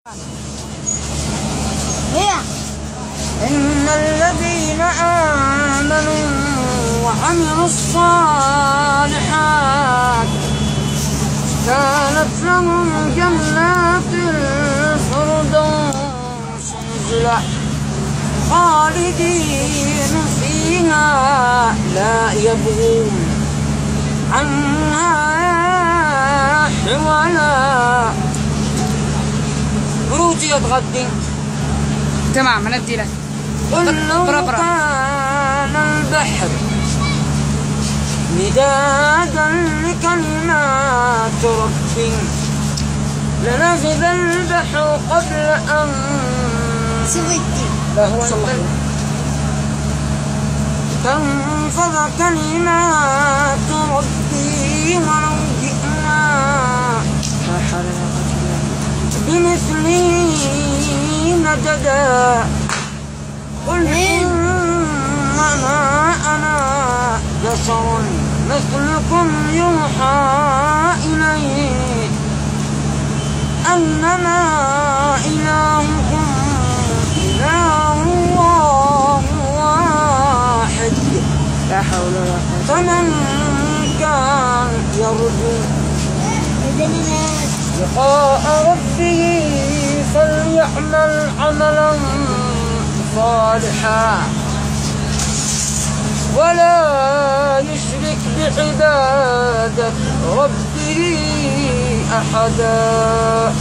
إن الذين آمنوا وعملوا الصالحات كانت لهم جنات الفردوس نزلا خالدين فيها لا يبغون عنها حولا. بروتي يتغدي تمام هندي لك. قل لو كان البحر مدادا لكلمات ربي لنفذ البحر قبل أن تنفذ كلمات ربي ولو جئنا بمثله مددا. قل إنما أنا بشر مثلكم يوحى إلي أنما إلهكم إله واحد لا حول ولا قوة. فمن كان يرجو لقاء ربه فليعمل عملا صالحا ولا يشرك بعبادة ربه أحدا.